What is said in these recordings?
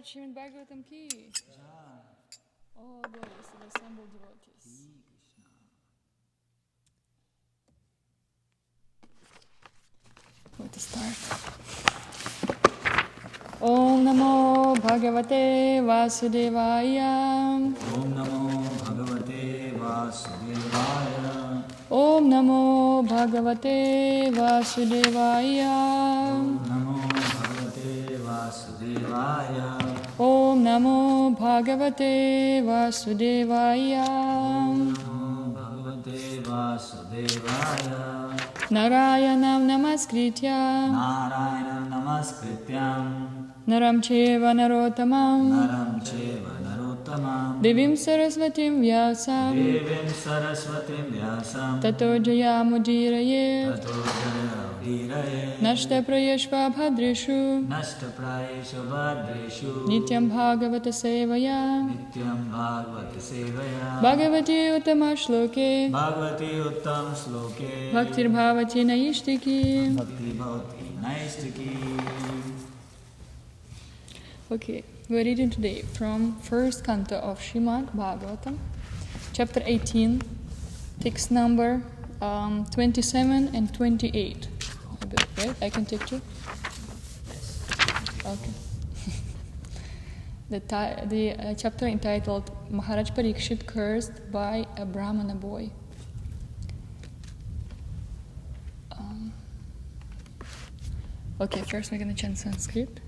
Lord Śhrīmad-Bhāgavatam ki. All glories to the assembled devotees. Where to start? Om Namo Bhagavate Vasudevaya. Om Namo Bhagavate Vasudevaya. Om Namo Bhagavate Vasudevaya. Om Namo Bhagavate Vasudevaya. Om Namo Bhagavate Vasudevaya. Om Namo Bhagavate Vasudevaya. Narayanam Namaskritya. Narayanam Namaskrityam. Naram Cheva Narottamam. Naram Cheva Narottamam. Divim Sarasvatim Vyasam. Devim Saraswatim Vyasam. Tato Jayamudiraye. Tato Jayamudiraye. Nashta Prayashva Bhadreshu. Nashta Prayesha Bhadreshu. Nityam Bhagavata Sevaya. Nityam Bhagavata Sevaya. Bhagavati Uttama Shloke. Bhagavati Uttam Sloke. Bhaktir Bhavati Naishtiki. Bhakti Bhavati Naistiki. Okay, we're reading today from first canto of Śhrīmad-Bhāgavatam, chapter 18, text number 27 and 28. Right? I can take two? Okay. The chapter entitled Maharaj Parikshit Cursed by a Brahmana Boy. Okay, first we're going to chant Sanskrit.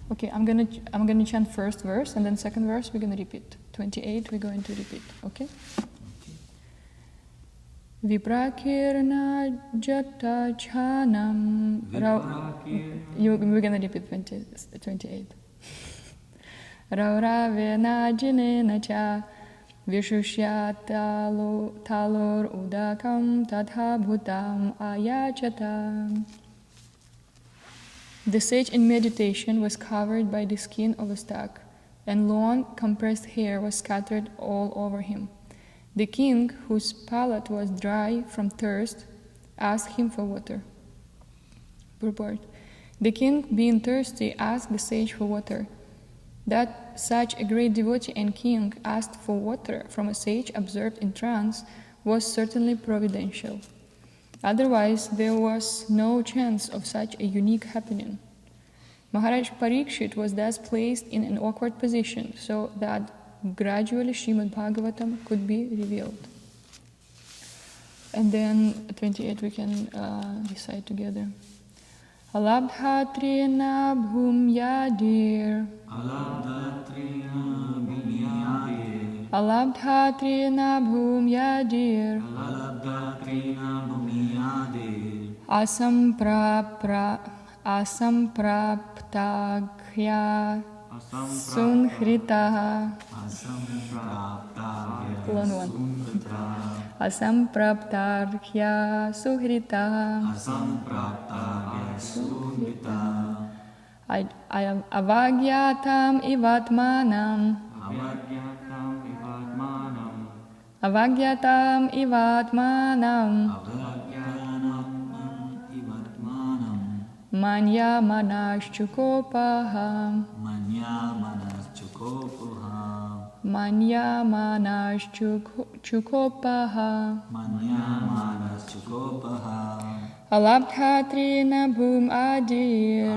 Okay, I'm gonna chant first verse and then second verse we're gonna repeat. 28 we're going to repeat. Okay. Viprakirna jata chanam. We're gonna repeat 28. Rauravena jinena cha vishushya talor udakam tatha bhutam ayachatam. The sage in meditation was covered by the skin of a stag, and long compressed hair was scattered all over him. The king, whose palate was dry from thirst, asked him for water. Purport. The king, being thirsty, asked the sage for water. That such a great devotee and king asked for water from a sage observed in trance was certainly providential. Otherwise, there was no chance of such a unique happening. Maharaj Parikshit was thus placed in an awkward position so that gradually Śrīmad-Bhāgavatam could be revealed. And then 28 we can recite together. Alabdhatrina bhumyadir. Alabdhatrina bhumyadir. Alabdhatrina bhumyadir. Alabdhatrina bhumyadir. Asampraptaghya sunhritaha. Asampraptaghya suhritaha. Avagyatam ivatmanam. Avagyatam ivatmanam. Manya manashchukopaha. Manya manashchukopaha. Alabdhatrina bhumadir.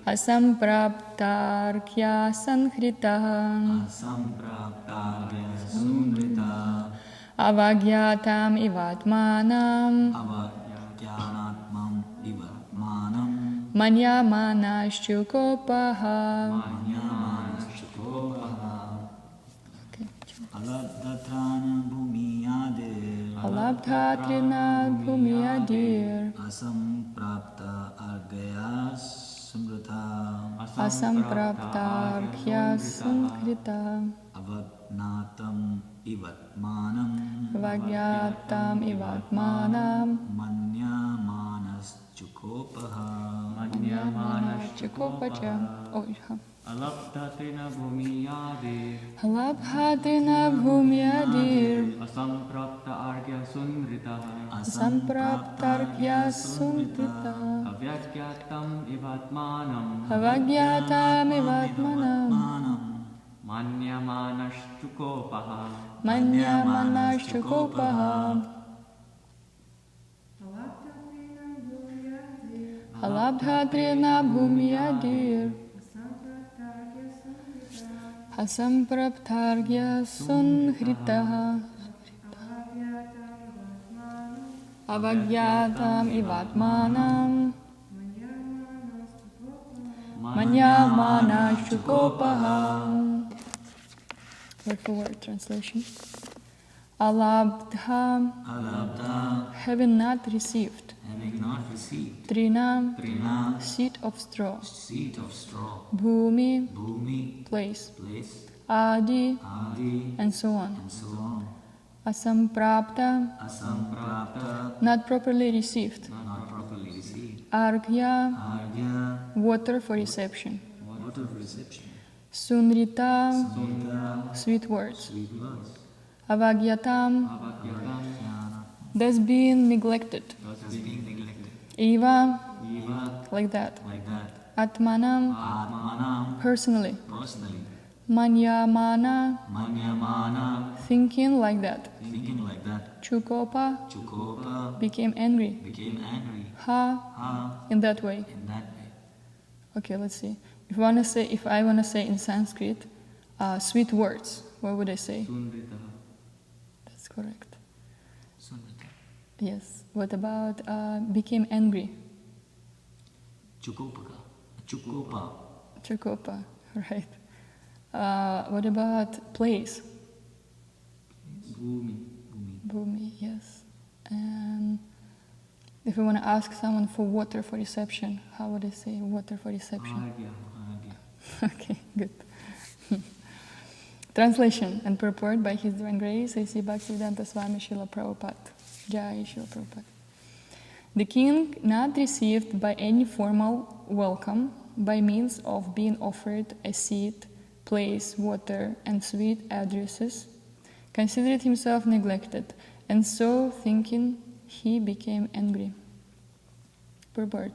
Asampraptarkya sanhritaha. Avagyatam ivatmanam. Manya manashchukopaha. Alabdhatrina bhumyadir. Asampraptarkya sankrita. Avagnatam ivatmanam. Avagyatam ivatmanam. Manya manas chukopaha. Manya manashchukopacha. Oh, alabdhatrina bhumiyadir Alabhatrina bhumyadir asamprapta argya sunritaha Sampraptarkya sundrita avyagyatam ivatmanam Avagyatam ivatmanam manyamanashtukopaha Manyamanashtukopaha Alabdhatrina bhumyadir Asampraptargya sunhritaha Avagyatam ivatmanam Manyamanashtukopaha. Word for word translation. Alabdha, having not received. Trina, seed of straw. Bhumi, place. Adi, and so on. Asamprapta, not properly received. Arghya, water for reception. Sunrita, sweet words. Avagyatam, thus being neglected. Eva, like that. Atmanam, personally. Manyamana, thinking like that. Chukopa, became angry. Ha, in that way. Okay, let's see. If I wanna say in Sanskrit, sweet words, what would I say? That's correct. Yes. What about became angry? Chukopa, right. What about place? Bhumi, yes. And if we want to ask someone for water for reception, how would I say water for reception? Okay, good. Translation and purport by His Divine Grace, A.C. Bhaktivedanta Swami Srila Prabhupada. Jai Srila Prabhupada. The king not received by any formal welcome by means of being offered a seat, place, water, and sweet addresses, considered himself neglected, and so thinking he became angry. Purport.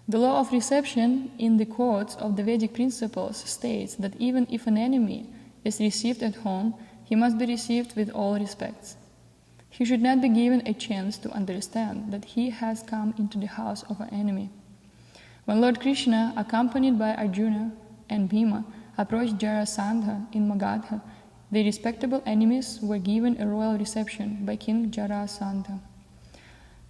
The law of reception in the codes of the Vedic principles states that even if an enemy is received at home, he must be received with all respects. He should not be given a chance to understand that he has come into the house of an enemy. When Lord Krishna, accompanied by Arjuna and Bhima, approached Jarasandha in Magadha, the respectable enemies were given a royal reception by King Jarasandha.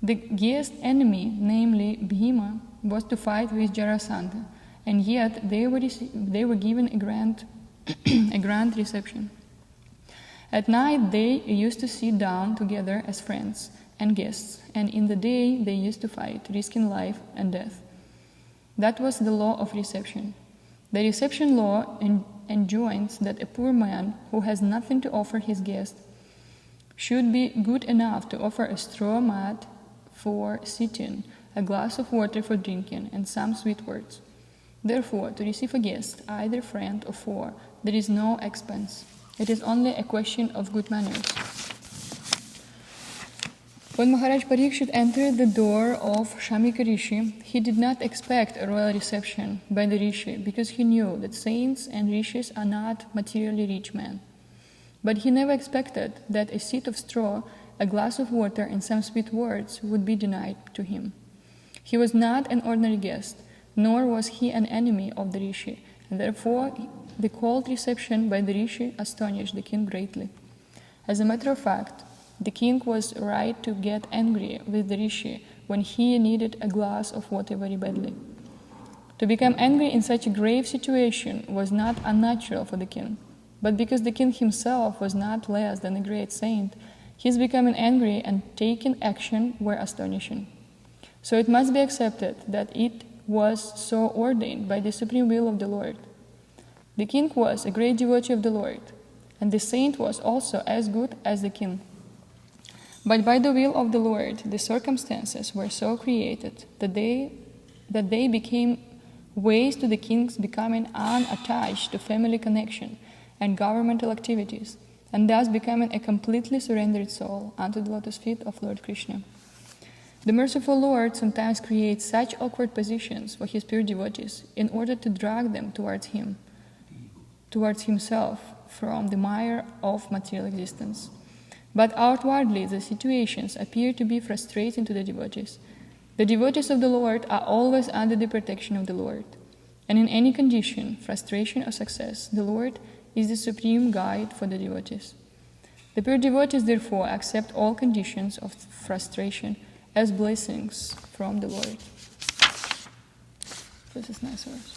The guest enemy, namely Bhima, was to fight with Jarasandha, and yet they were given a grand reception. At night they used to sit down together as friends and guests, and in the day they used to fight, risking life and death. That was the law of reception. The reception law enjoins that a poor man who has nothing to offer his guest should be good enough to offer a straw mat for sitting, a glass of water for drinking, and some sweet words. Therefore, to receive a guest, either friend or foe, there is no expense. It is only a question of good manners. When Maharaj Parikshit entered the door of Shamika Rishi, he did not expect a royal reception by the Rishi because he knew that saints and Rishis are not materially rich men. But he never expected that a seat of straw, a glass of water, and some sweet words would be denied to him. He was not an ordinary guest, nor was he an enemy of the Rishi, and therefore the cold reception by the Rishi astonished the king greatly. As a matter of fact, the king was right to get angry with the Rishi when he needed a glass of water very badly. To become angry in such a grave situation was not unnatural for the king, but because the king himself was not less than a great saint, his becoming angry and taking action were astonishing. So it must be accepted that it was so ordained by the supreme will of the Lord. The king was a great devotee of the Lord, and the saint was also as good as the king. But by the will of the Lord, the circumstances were so created that they became ways to the king's becoming unattached to family connection and governmental activities, and thus becoming a completely surrendered soul unto the lotus feet of Lord Krishna. The merciful Lord sometimes creates such awkward positions for his pure devotees in order to drag them towards himself from the mire of material existence. But outwardly, the situations appear to be frustrating to the devotees. The devotees of the Lord are always under the protection of the Lord, and in any condition, frustration or success, the Lord is the supreme guide for the devotees. The pure devotees, therefore, accept all conditions of frustration as blessings from the Lord. This is nice verse.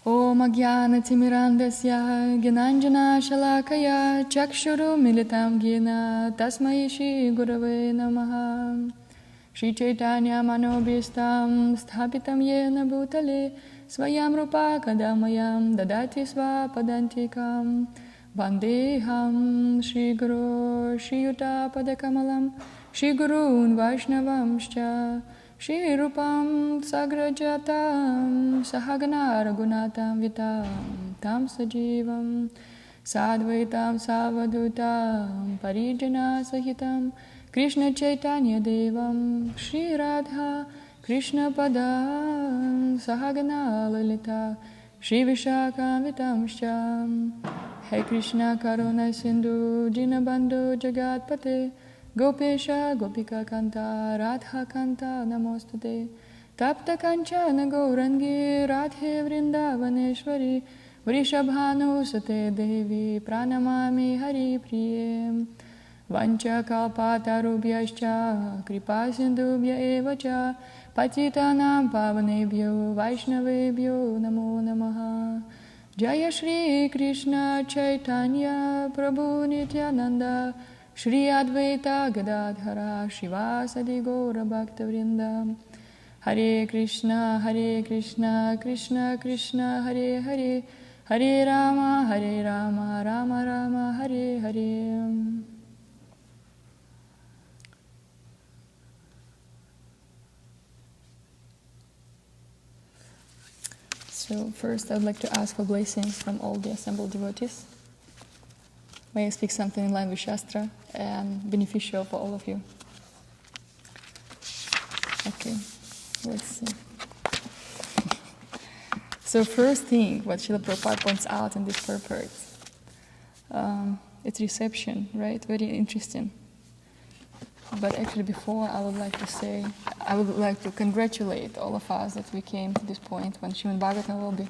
Om Ajnana-timirandasya Gyananjana Shalakaya Chakshuru Militam Gina Tasmai Shri Gurave Namaha Shri Chaitanya Manobhistam Sthapitam Yena Bhutale Svayam Rupa Kadamayam Dadati Svapadantikam Vandeham Shri Guru Shri Yuta Padakamalam Shri Gurun Vaishnavamscha Shri Rupam Sagrajatam Sahagana Raghunatam Vitam Tam Sajivam Sadvaitam Savadutam Parijana Sahitam Krishna Chaitanya Devam Shri Radha Krishna Padam Sahagana Lalita Shri Vishakam Vitamsham Hey Krishna Karuna Sindhu Dinabandhu Jagatpate Gopesha Gopika Kanta Radha Kanta Namostate Tapta Kanchana Gaurangi Radhe Vrindavaneshwari Vrishabhanu Sate Devi Pranamami Hari Priyem Vancha Kalpatarubhyascha Kripa Sindhubhya Evacha Patitanam Pavanebhyo Vaishnavebhyo Namo Namaha Jaya Shri Krishna Chaitanya Prabhu Nityananda Shri Advaita Gadadhara Shivasadi Gaura Bhakta Vrinda Hare Krishna Krishna Krishna Hare Hare Hare Rama Rama Rama Hare Hare. So first I'd like to ask for blessings from all the assembled devotees. May I speak something in line with Shastra and beneficial for all of you. Okay, let's see. So first thing, what Srila Prabhupada points out in this purport, it's reception, right? Very interesting. But actually before I would like to congratulate all of us that we came to this point when Śrīmad-Bhāgavatam will be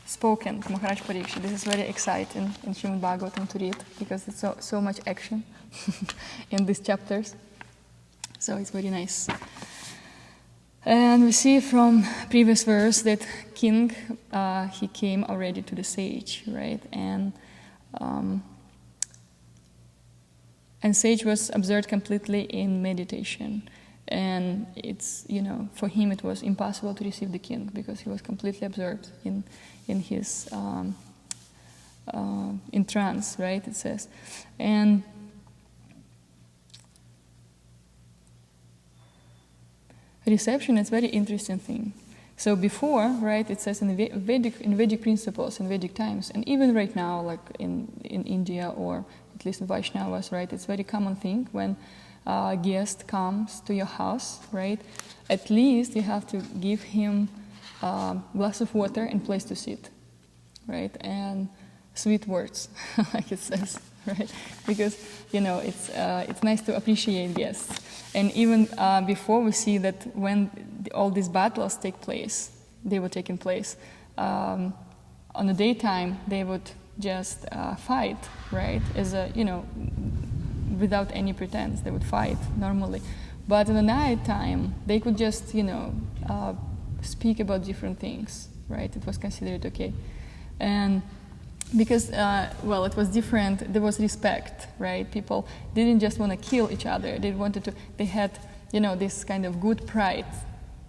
spoken to Maharaj Parikshit. This is very exciting in Śrīmad-Bhāgavatam to read because it's so much action in these chapters. So it's very nice. And we see from previous verse that king, he came already to the sage, right? And sage was absorbed completely in meditation. And it's, for him it was impossible to receive the king because he was completely absorbed in his in trance, right? It says, and reception is very interesting thing. So before, right, it says in Vedic principles, in Vedic times, and even right now, like in India or at least in Vaishnavas, right, it's a very common thing when a guest comes to your house, right, at least you have to give him a glass of water and place to sit, right, and sweet words, like it says, right, because, it's nice to appreciate guests. And even before we see that when all these battles they were taking place, on the daytime they would just fight, right, as without any pretense, they would fight normally. But in the night time, they could just, speak about different things, right? It was considered okay. And because, it was different, there was respect, right? People didn't just want to kill each other, they had, this kind of good pride,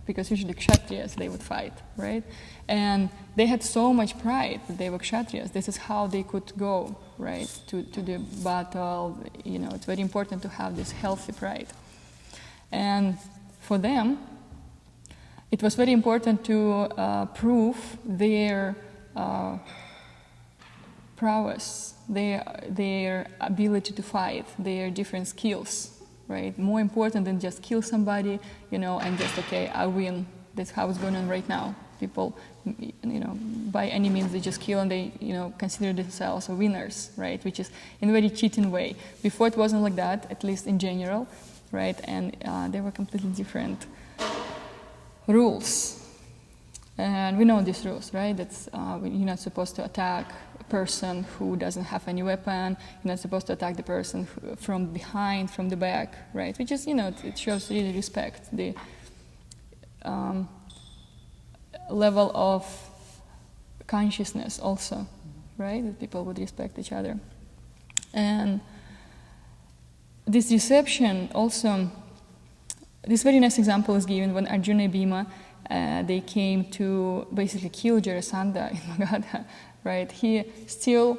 because usually Kshatriyas, they would fight, right? And they had so much pride that they were Kshatriyas. This is how they could go, right, to the battle. It's very important to have this healthy pride. And for them, it was very important to prove their prowess, their ability to fight, their different skills, right? More important than just kill somebody, and just, okay, I win. That's how it's going on right now. People, by any means, they just kill and they, consider themselves winners, right? Which is in a very cheating way. Before it wasn't like that, at least in general, right? And there were completely different rules. And we know these rules, right? That's you're not supposed to attack a person who doesn't have any weapon. You're not supposed to attack the person from behind, from the back, right? Which is, it shows really respect. The level of consciousness also, right? That people would respect each other. And this deception also, this very nice example is given when Arjuna and Bhima, they came to basically kill Jarasandha in Magadha, right? He still,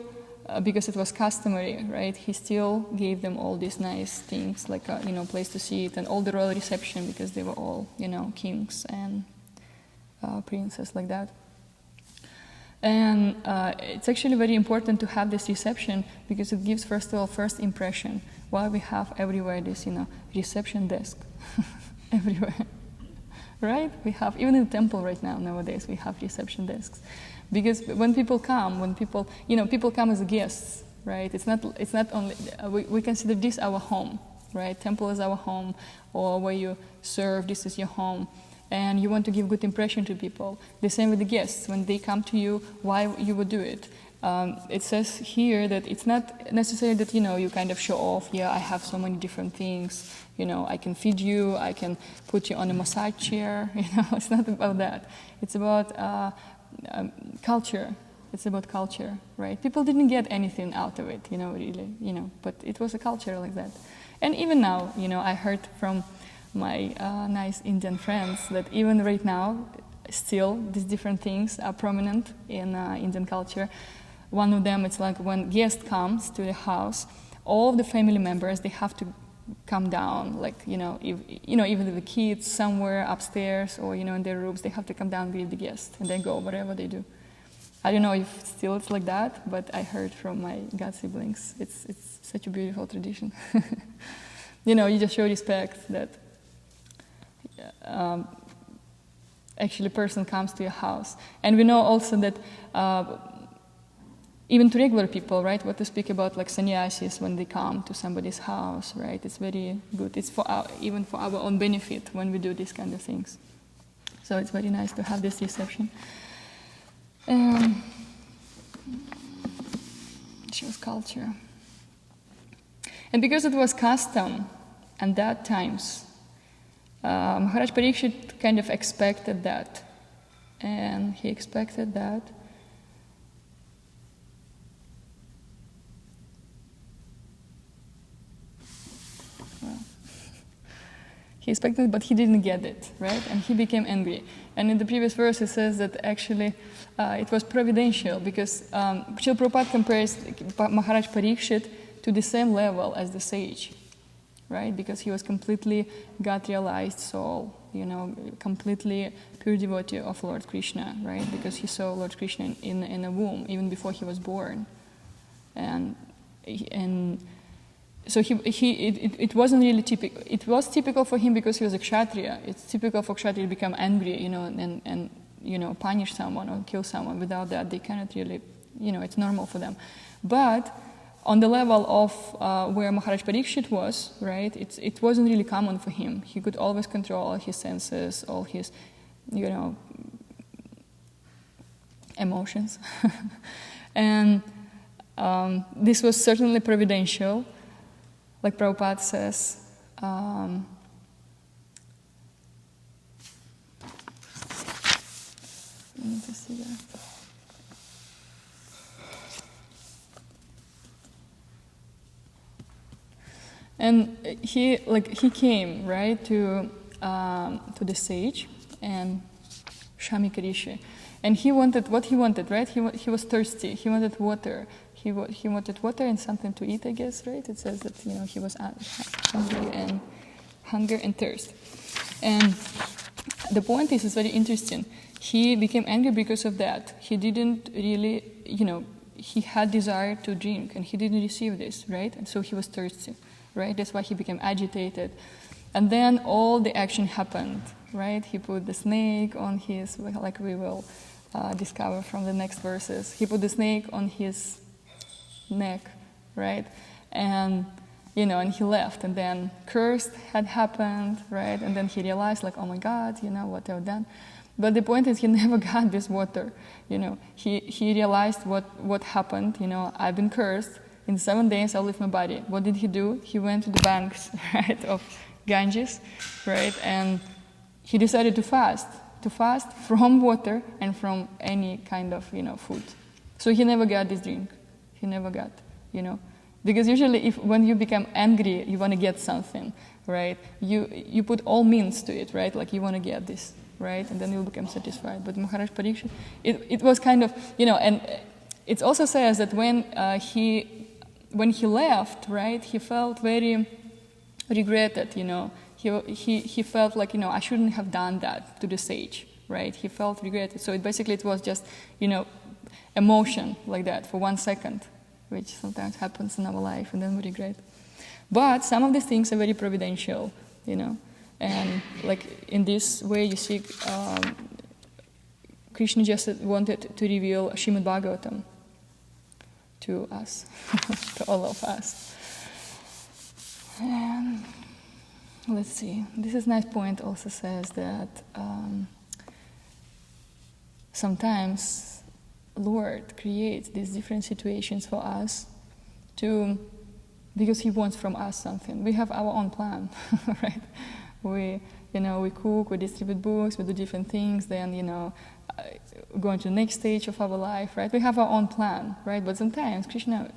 because it was customary, right? He still gave them all these nice things, like place to sit and all the royal reception, because they were all, kings and princes like that. And it's actually very important to have this reception because it gives, first of all, first impression. Why we have everywhere this, reception desk everywhere, right? We have, even in the temple right now, nowadays, we have reception desks. Because when people come, people come as guests, right? It's not only, we consider this our home, right? Temple is our home, or where you serve, this is your home. And you want to give good impression to people. The same with the guests. When they come to you, why you would do it? It says here that it's not necessary that, you kind of show off, I have so many different things, I can feed you, I can put you on a massage chair, it's not about that. It's about culture. It's about culture, right? People didn't get anything out of it, really, but it was a culture like that. And even now, I heard from my nice Indian friends that even right now, still, these different things are prominent in Indian culture. One of them, it's like when guest comes to the house, all of the family members, they have to come down, like, even the kids somewhere upstairs or, in their rooms, they have to come down and greet the guest, and then go wherever they do. I don't know if still it's like that, but I heard from my god siblings. It's such a beautiful tradition. You just show respect that actually a person comes to your house. And we know also that even to regular people, right, what to speak about like sannyasis when they come to somebody's house, right, it's very good. It's even for our own benefit when we do these kind of things. So it's very nice to have this reception. Shows culture. And because it was custom at that times, Maharaj Parikshit kind of expected that, and he expected that. He expected, but he didn't get it, right? And he became angry. And in the previous verse, it says that actually it was providential because Srila Prabhupada compares Maharaj Parikshit to the same level as the sage. Right? Because he was completely God-realized soul, completely pure devotee of Lord Krishna, right? Because he saw Lord Krishna in a womb, even before he was born. And so it wasn't really typical. It was typical for him because he was a Kshatriya. It's typical for Kshatriya to become angry, and punish someone or kill someone. Without that, they cannot really, it's normal for them. But on the level of where Maharaj Parikshit was, right, it wasn't really common for him. He could always control all his senses, all his, emotions. And this was certainly providential, like Prabhupada says. I need to see that. And he came, right, to the sage and Shamika Rishi, and he wanted what he wanted, right? He was thirsty. He wanted water. He wanted water and something to eat, I guess, right? It says that he was hungry and hunger and thirst. And the point is, it's very interesting. He became angry because of that. He didn't really, he had desire to drink, and he didn't receive this, right? And so he was thirsty, right? That's why he became agitated. And then all the action happened, right? He put the snake on his, like we will discover from the next verses. He put the snake on his neck, right? And and he left, and then curse had happened, right? And then he realized, like, oh my God, what I've done. But the point is, he never got this water. He realized what happened. I've been cursed. In 7 days, I'll leave my body. What did he do? He went to the banks, right, of Ganges, right? And he decided to fast from water and from any kind of, food. So he never got this drink. He never got, Because usually when you become angry, you want to get something, right? You put all means to it, right? Like you want to get this, right? And then you'll become satisfied. But Maharaj Parikshit, it was kind of, and it also says that when he left, right, he felt very regretted, He felt like, I shouldn't have done that to the sage, right? He felt regretted. So it was just, emotion like that for 1 second, which sometimes happens in our life, and then we regret. But some of these things are very providential, and like in this way you see Krishna just wanted to reveal Śhrīmad-Bhāgavatam to us, to all of us. And let's see, this is nice point also says that sometimes Lord creates these different situations for us because He wants from us something. We have our own plan, right? We cook, we distribute books, we do different things, then, go into the next stage of our life, right? We have our own plan, right? But sometimes Krishna,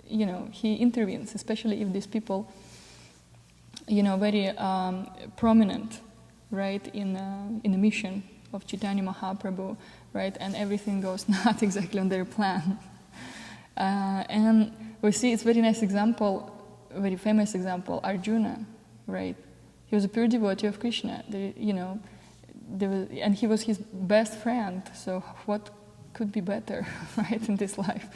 He intervenes, especially if these people, very prominent, right, in the mission of Chaitanya Mahaprabhu, right, and everything goes not exactly on their plan. And we see it's a very nice example, a very famous example, Arjuna, right? He was a pure devotee of Krishna, and he was his best friend, so what could be better, right, in this life?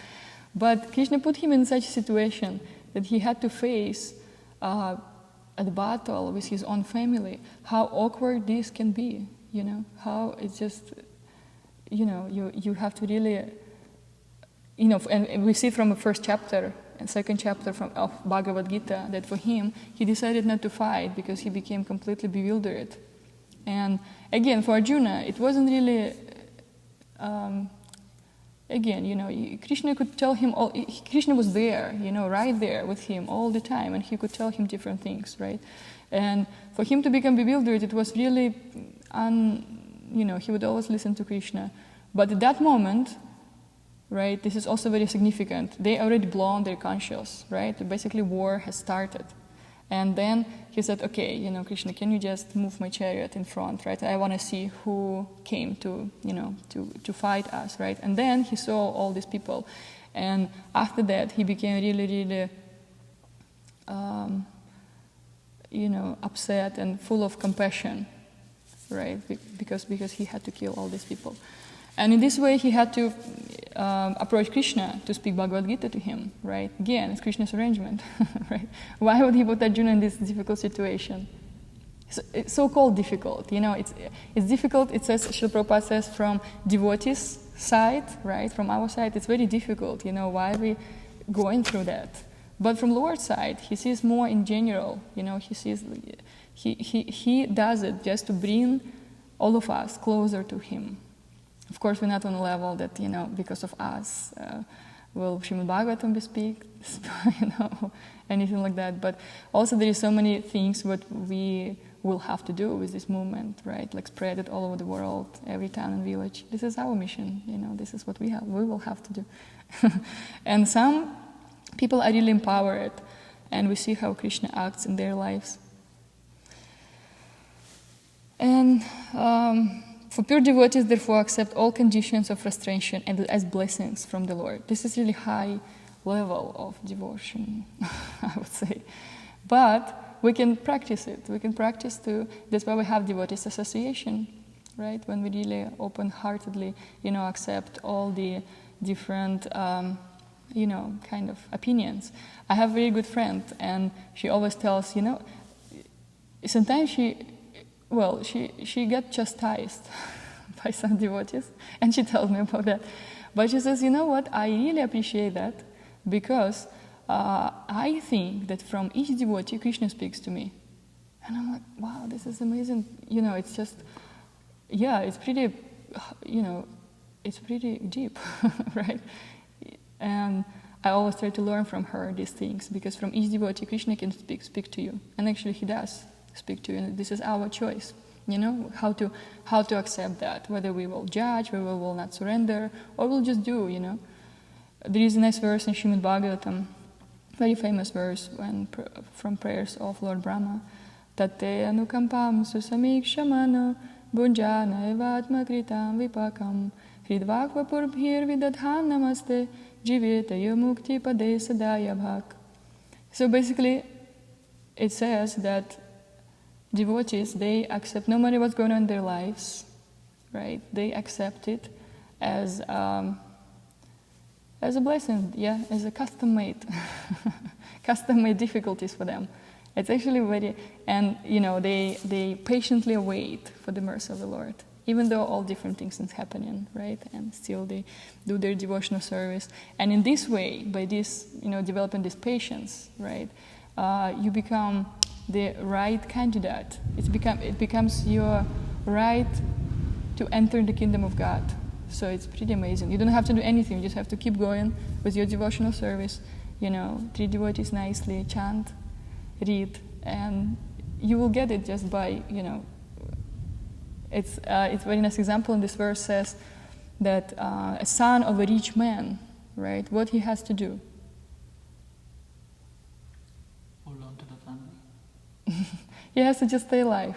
But Krishna put him in such a situation that he had to face a battle with his own family, how awkward this can be, how it's just, you have to really, and we see from the first chapter and second chapter of Bhagavad Gita that for him, he decided not to fight because he became completely bewildered. And again, for Arjuna, it wasn't really, Krishna could tell him, Krishna was there, right there with him all the time, and he could tell him different things, right? And for him to become bewildered, it was really, he would always listen to Krishna. But at that moment, right, this is also very significant, they already blown their conscience, right? Basically, war has started. And then he said, okay, Krishna, can you just move my chariot in front, right? I want to see who came to fight us, right? And then he saw all these people. And after that, he became really, really, upset and full of compassion, right? Because he had to kill all these people. And in this way, he had to approach Krishna to speak Bhagavad Gita to him, right? Again, it's Krishna's arrangement, right? Why would he put Arjuna in this difficult situation? It's so-called difficult, it's difficult, it says, Srila Prabhupada says, from devotees' side, right? From our side, it's very difficult, why are we going through that? But from Lord's side, he sees more in general, he sees, he does it just to bring all of us closer to him. Of course, we're not on a level that, because of us, will Śrīmad-Bhāgavatam be speak, anything like that. But also there is so many things what we will have to do with this movement, right? Like spread it all over the world, every town and village. This is our mission, this is what we will have to do. And some people are really empowered, and we see how Krishna acts in their lives. And for pure devotees, therefore, accept all conditions of frustration and as blessings from the Lord. This is really high level of devotion, I would say. But we can practice it. We can practice too. That's why we have devotees association, right? When we really open-heartedly, accept all the different, kind of opinions. I have a very good friend, and she always tells, sometimes she got chastised by some devotees, and she tells me about that. But she says, you know what, I really appreciate that, because I think that from each devotee, Krishna speaks to me. And I'm like, wow, this is amazing. It's just, it's pretty, it's pretty deep, right? And I always try to learn from her these things, because from each devotee, Krishna can speak to you. And actually he does speak to you, and this is our choice. How to accept that, whether we will judge, whether we will not surrender, or we'll just do, There is a nice verse in Śhrīmad-Bhāgavatam, very famous verse from prayers of Lord Brahma. Tate anukampam susamikshamano bunjana evatma kritam vipakam hridvakva purbhir vidadham namaste jiveta yamukti pade sadaya bhak. So basically, it says that devotees, they accept, no matter what's going on in their lives, right? They accept it as a blessing, as a custom-made difficulties for them. It's actually very, and they patiently wait for the mercy of the Lord, even though all different things is happening, right? And still they do their devotional service. And in this way, by this, developing this patience, right, you become the right candidate. It becomes your right to enter the kingdom of God. So it's pretty amazing. You don't have to do anything. You just have to keep going with your devotional service. Treat devotees nicely, chant, read, and you will get it just by, It's a very nice example. In this verse says that a son of a rich man, right? What he has to do? Hold on to the family. He has to just stay alive.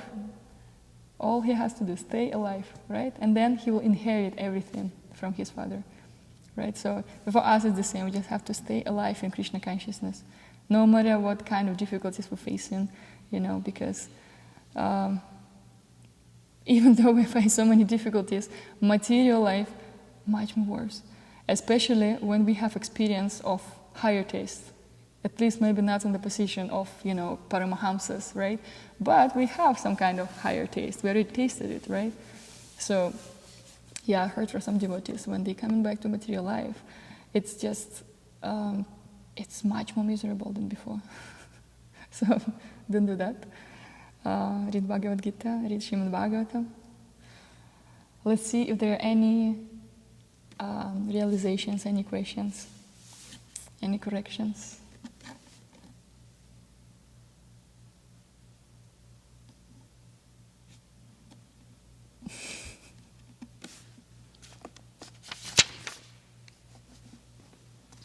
All he has to do is stay alive, right? And then he will inherit everything from his father, right? So for us it's the same. We just have to stay alive in Krishna consciousness, no matter what kind of difficulties we're facing, because even though we face so many difficulties, material life much more worse, especially when we have experience of higher taste. At least maybe not in the position of, Paramahamsas, right? But we have some kind of higher taste. We already tasted it, right? So, I heard from some devotees, when they're coming back to material life, it's just, it's much more miserable than before. So, don't do that. Read Bhagavad Gita, read Śhrīmad-Bhāgavatam. Let's see if there are any realizations, any questions, any corrections.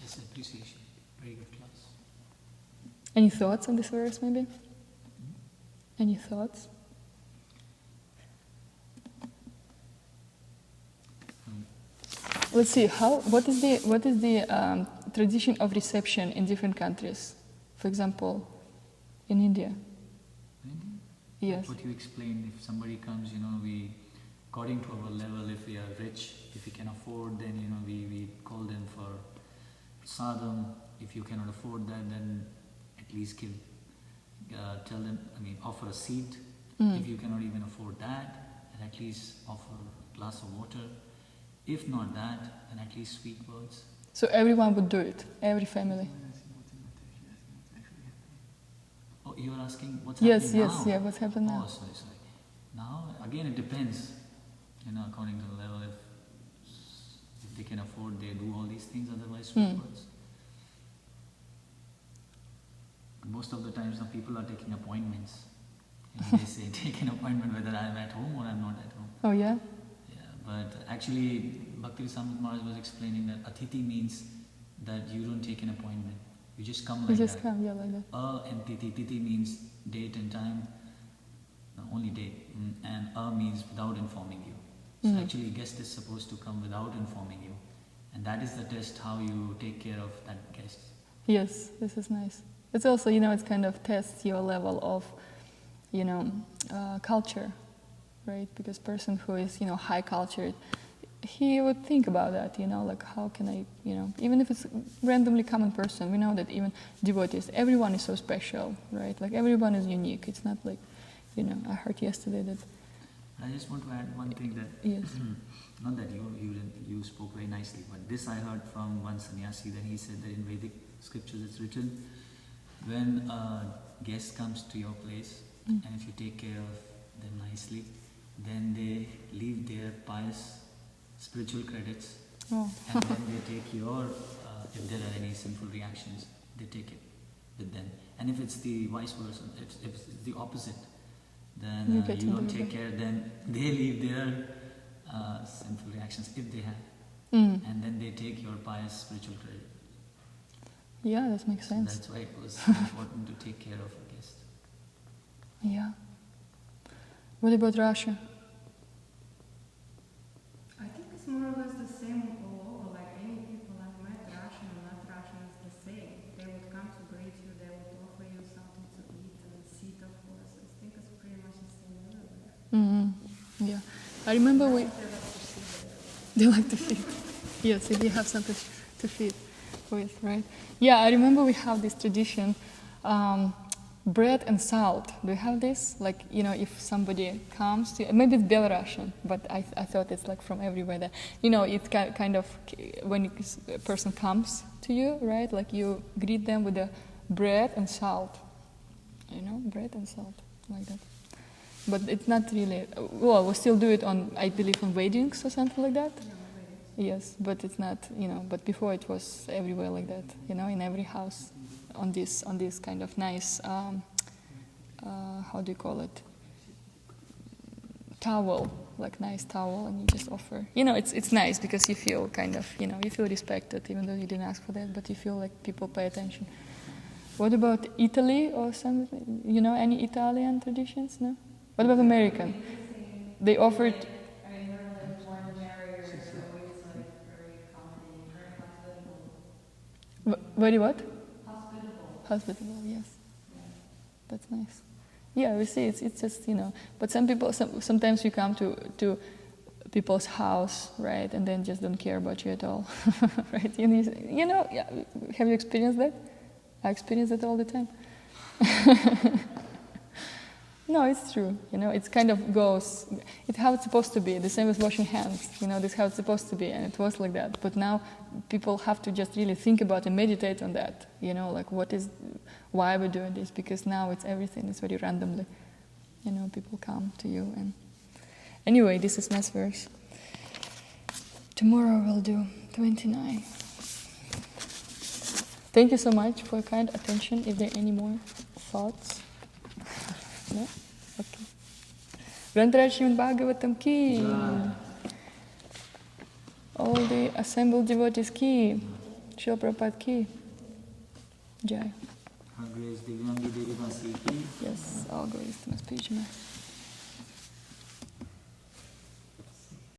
Just appreciation. Very good class. Any thoughts on this verse, maybe? Any thoughts? Let's see. What is the tradition of reception in different countries? For example, in India. India? Yes. What you explained, if somebody comes, we, according to our level, if we are rich, if we can afford, then, we call them for sadham. If you cannot afford that, then at least tell them, offer a seat. If you cannot even afford that, then at least offer a glass of water. If not that, then at least sweet words. So everyone would do it, every family. Oh, you are asking what's happening now? Yes, what's happening now? Oh, sorry. Now, again, it depends, according to the level. If they can afford, they do all these things, otherwise sweet words. Most of the times now people are taking appointments. They say take an appointment whether I'm at home or I'm not at home. Oh yeah? Yeah, but actually Bhakti Samit Maharaj was explaining that Atiti means that you don't take an appointment. You just come like that. You just come, like that. And Titi. Titi means date and time, only date. And means without informing you. So actually guest is supposed to come without informing you. And that is the test how you take care of that guest. Yes, this is nice. It's also, it's kind of tests your level of, culture, right? Because person who is, high cultured, he would think about that, like how can I, even if it's randomly common person, we know that even devotees, everyone is so special, right? Like everyone is unique. It's not like, I heard yesterday that. I just want to add one thing that, yes. not that you spoke very nicely, but this I heard from one sannyasi that he said that in Vedic scriptures it's written, when a guest comes to your place, and if you take care of them nicely, then they leave their pious spiritual credits, and then they take your, if there are any sinful reactions, they take it with them. And if it's the vice versa, if it's the opposite, then you don't take care, then they leave their sinful reactions, if they have, and then they take your pious spiritual credit. Yeah, that makes sense. So that's why it was important to take care of a guest. Yeah. What about Russia? I think it's more or less the same all over. Like any people I've met, Russian or not Russian, is the same. They would come to greet you, they would offer you something to eat and seat, of course. I think it's pretty much the same everywhere. Yeah. I remember They like to feed. They like to feed. Yes, if you have something to feed with, right? Yeah, I remember we have this tradition, bread and salt. Do you have this? Like, if somebody comes to, maybe it's Belarusian, but I thought it's like from everywhere there. It's kind of, when a person comes to you, right? Like you greet them with the bread and salt. Bread and salt, like that. But it's not really, well, we still do it on, I believe, on weddings or something like that. Yes, but it's not, but before it was everywhere like that, in every house, on this kind of nice, how do you call it, towel, like nice towel, and you just offer. It's nice because you feel kind of, you feel respected, even though you didn't ask for that, but you feel like people pay attention. What about Italy or something, any Italian traditions, no? What about American? They offered... Very what? Hospitable, yes. That's nice. Yeah, we see it's just, but some people, sometimes you come to people's house, right, and then just don't care about you at all, right? Yeah, have you experienced that? I experience it all the time. No, it's true. It kind of goes. It's how it's supposed to be. The same as washing hands. This is how it's supposed to be, and it was like that. But now people have to just really think about and meditate on that. Like why we're doing this? Because now it's everything. It's very randomly. People come to you, and anyway, this is next verse. Tomorrow we'll do 29. Thank you so much for your kind attention. If there are any more thoughts. No? Okay. Śhrīmad-Bhāgavatam ki. All the assembled devotees ki. Srila Prabhupada ki. Jai. Her Grace Divyāngī-devī Dāsī ki. Yes, all glories to my spiritual master.